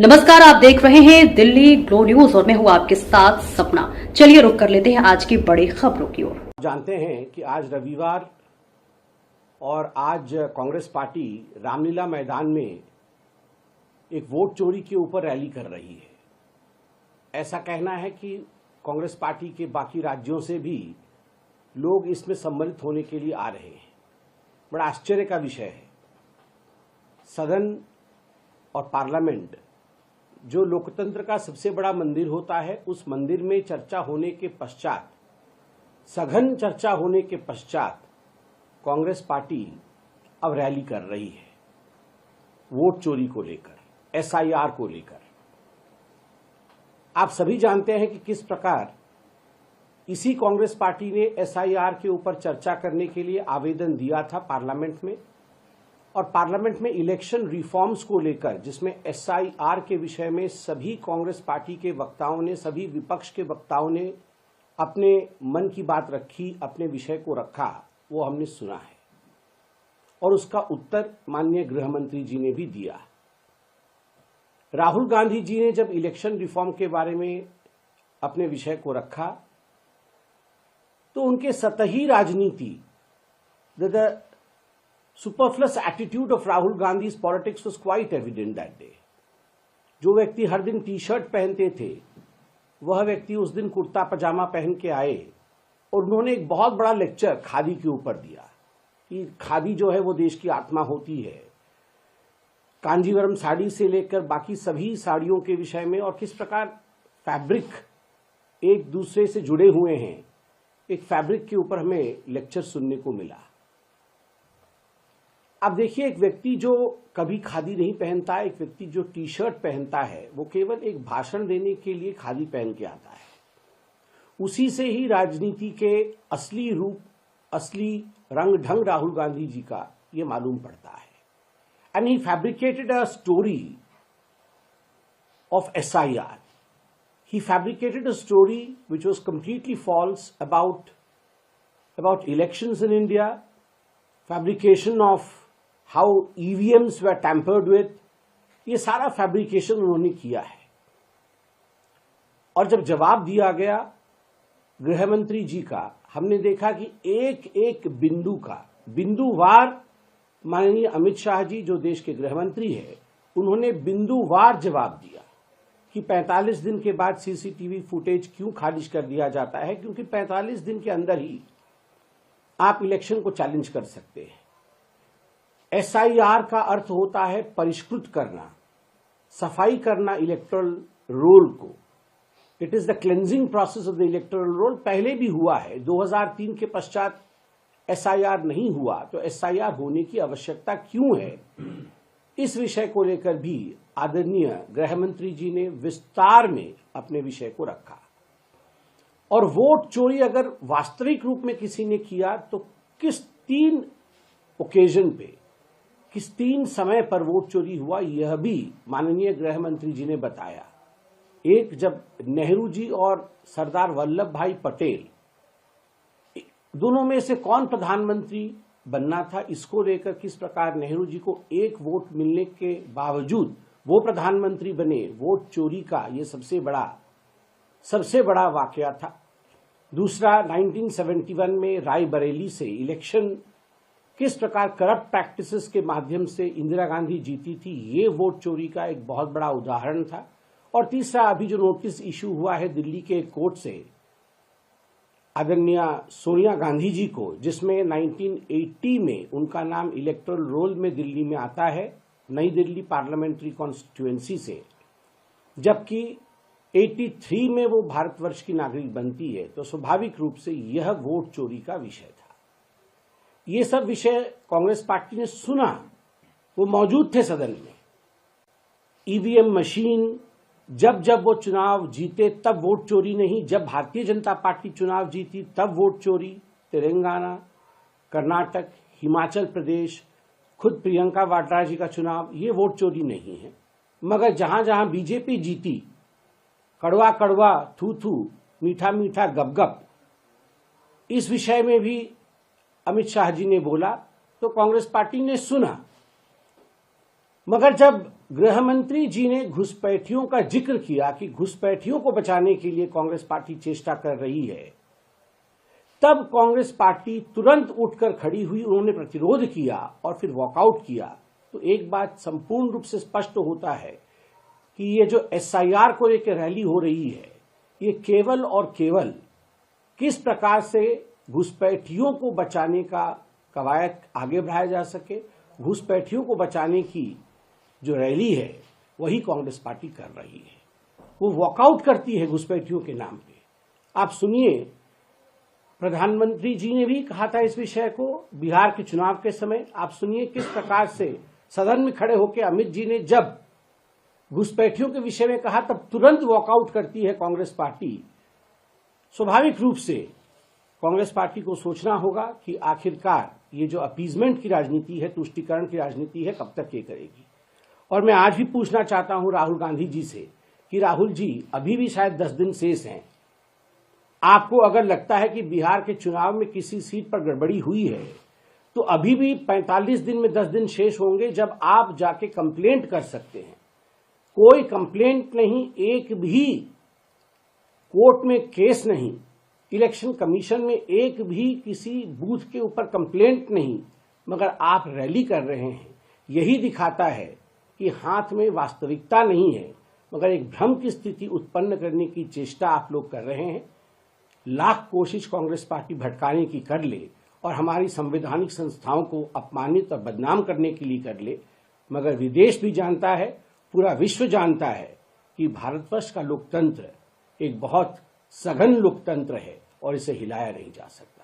नमस्कार, आप देख रहे हैं दिल्ली ग्लो न्यूज और मैं हूं आपके साथ सपना। चलिए रुक कर लेते हैं आज की बड़ी खबरों की ओर। जानते हैं कि आज रविवार और आज कांग्रेस पार्टी रामलीला मैदान में एक वोट चोरी के ऊपर रैली कर रही है। ऐसा कहना है कि कांग्रेस पार्टी के बाकी राज्यों से भी लोग इसमें सम्मिलित होने के लिए आ रहे हैं। बड़ा आश्चर्य का विषय है। सदन और पार्लियामेंट जो लोकतंत्र का सबसे बड़ा मंदिर होता है, उस मंदिर में चर्चा होने के पश्चात, सघन चर्चा होने के पश्चात कांग्रेस पार्टी अब रैली कर रही है वोट चोरी को लेकर, एसआईआर को लेकर। आप सभी जानते हैं कि किस प्रकार इसी कांग्रेस पार्टी ने एसआईआर के ऊपर चर्चा करने के लिए आवेदन दिया था पार्लियामेंट में, और पार्लियामेंट में इलेक्शन रिफॉर्म्स को लेकर, जिसमें एसआईआर के विषय में सभी कांग्रेस पार्टी के वक्ताओं ने, सभी विपक्ष के वक्ताओं ने अपने मन की बात रखी, अपने विषय को रखा, वो हमने सुना है और उसका उत्तर माननीय गृह मंत्री जी ने भी दिया। राहुल गांधी जी ने जब इलेक्शन रिफॉर्म के बारे में अपने विषय को रखा तो उनके सतही राजनीति, the superfluous attitude of Rahul Gandhi's politics was quite evident that day. जो व्यक्ति हर दिन टी शर्ट पहनते थे, वह व्यक्ति उस दिन कुर्ता पजामा पहन के आए और उन्होंने एक बहुत बड़ा लेक्चर खादी के ऊपर दिया कि खादी जो है वो देश की आत्मा होती है। कांजीवरम साड़ी से लेकर बाकी सभी साड़ियों के विषय में और किस प्रकार फैब्रिक एक दूसरे से जुड़े हुए हैं, एक फैब्रिक के ऊपर हमें लेक्चर सुनने को मिला। अब देखिए, एक व्यक्ति जो कभी खादी नहीं पहनता, एक व्यक्ति जो टी शर्ट पहनता है, वो केवल एक भाषण देने के लिए खादी पहन के आता है। उसी से ही राजनीति के असली रूप, असली रंग ढंग राहुल गांधी जी का ये मालूम पड़ता है। And he fabricated a story of SIR. He fabricated a story which was completely false about elections in India, fabrication of how EVMs were tampered with. ये सारा फैब्रिकेशन उन्होंने किया है। और जब जवाब दिया गया गृह मंत्री जी का, हमने देखा कि एक एक बिंदु का, बिंदुवार माननीय अमित शाह जी जो देश के गृह मंत्री है, उन्होंने बिंदुवार जवाब दिया कि 45 दिन के बाद सीसीटीवी फुटेज क्यों खारिज कर दिया जाता है, क्योंकि 45 दिन के अंदर ही आप इलेक्शन को चैलेंज कर सकते हैं। एसआईआर का अर्थ होता है परिष्कृत करना, सफाई करना इलेक्टोरल रोल को। It is the cleansing process of the electoral roll. पहले भी हुआ है, 2003 के पश्चात एसआईआर नहीं हुआ, तो एसआईआर होने की आवश्यकता क्यों है, इस विषय को लेकर भी आदरणीय गृह मंत्री जी ने विस्तार में अपने विषय को रखा। और वोट चोरी अगर वास्तविक रूप में किसी ने किया तो किस 3 ओकेजन पे, किस 3 समय पर वोट चोरी हुआ, यह भी माननीय गृह मंत्री जी ने बताया। एक, जब नेहरू जी और सरदार वल्लभ भाई पटेल, दोनों में से कौन प्रधानमंत्री बनना था, इसको लेकर किस प्रकार नेहरू जी को एक वोट मिलने के बावजूद वो प्रधानमंत्री बने, वोट चोरी का ये सबसे बड़ा वाकया था। दूसरा, 1971 में रायबरेली से इलेक्शन किस प्रकार करप्ट प्रैक्टिसेस के माध्यम से इंदिरा गांधी जीती थी, ये वोट चोरी का एक बहुत बड़ा उदाहरण था। और तीसरा, अभी जो नोटिस इशू हुआ है दिल्ली के कोर्ट से आदरणीय सोनिया गांधी जी को, जिसमें 1980 में उनका नाम इलेक्टोरल रोल में दिल्ली में आता है, नई दिल्ली पार्लियामेंट्री कॉन्स्टिट्यूएंसी से, जबकि 83 में वो भारतवर्ष की नागरिक बनती है, तो स्वाभाविक रूप से यह वोट चोरी का विषय था। ये सब विषय कांग्रेस पार्टी ने सुना, वो मौजूद थे सदन में। ईवीएम मशीन, जब वो चुनाव जीते तब वोट चोरी नहीं, जब भारतीय जनता पार्टी चुनाव जीती तब वोट चोरी। तेलंगाना, कर्नाटक, हिमाचल प्रदेश, खुद प्रियंका वाड्रा जी का चुनाव, ये वोट चोरी नहीं है। मगर जहां जहां बीजेपी जीती, कड़वा कड़वा, थू थू, मीठा मीठा, गप गप, इस विषय में भी अमित शाह जी ने बोला तो कांग्रेस पार्टी ने सुना। मगर जब गृह मंत्री जी ने घुसपैठियों का जिक्र किया कि घुसपैठियों को बचाने के लिए कांग्रेस पार्टी चेष्टा कर रही है, तब कांग्रेस पार्टी तुरंत उठकर खड़ी हुई, उन्होंने प्रतिरोध किया और फिर वॉकआउट किया। तो एक बात संपूर्ण रूप से स्पष्ट होता है कि ये जो एसआईआर को लेकर रैली हो रही है, ये केवल और केवल किस प्रकार से घुसपैठियों को बचाने का कवायद आगे बढ़ाया जा सके, घुसपैठियों को बचाने की जो रैली है वही कांग्रेस पार्टी कर रही है। वो वॉकआउट करती है घुसपैठियों के नाम पे। आप सुनिए, प्रधानमंत्री जी ने भी कहा था इस विषय को बिहार के चुनाव के समय। आप सुनिए किस प्रकार से सदन में खड़े होकर अमित जी ने जब घुसपैठियों के विषय में कहा, तब तुरंत वॉकआउट करती है कांग्रेस पार्टी। स्वाभाविक रूप से कांग्रेस पार्टी को सोचना होगा कि आखिरकार ये जो अपीजमेंट की राजनीति है, तुष्टीकरण की राजनीति है, कब तक ये करेगी। और मैं आज भी पूछना चाहता हूं राहुल गांधी जी से कि राहुल जी, अभी भी शायद 10 दिन शेष हैं। आपको अगर लगता है कि बिहार के चुनाव में किसी सीट पर गड़बड़ी हुई है, तो अभी भी 45 दिन में 10 दिन शेष होंगे जब आप जाके कंप्लेंट कर सकते हैं। कोई कंप्लेंट नहीं, एक भी कोर्ट में केस नहीं, इलेक्शन कमीशन में एक भी किसी बूथ के ऊपर कंप्लेंट नहीं, मगर आप रैली कर रहे हैं। यही दिखाता है कि हाथ में वास्तविकता नहीं है, मगर एक भ्रम की स्थिति उत्पन्न करने की चेष्टा आप लोग कर रहे हैं। लाख कोशिश कांग्रेस पार्टी भटकाने की कर ले और हमारी संवैधानिक संस्थाओं को अपमानित और बदनाम करने के लिए कर ले, मगर विदेश भी जानता है, पूरा विश्व जानता है कि भारतवर्ष का लोकतंत्र एक बहुत सघन लोकतंत्र है और इसे हिलाया नहीं जा सकता।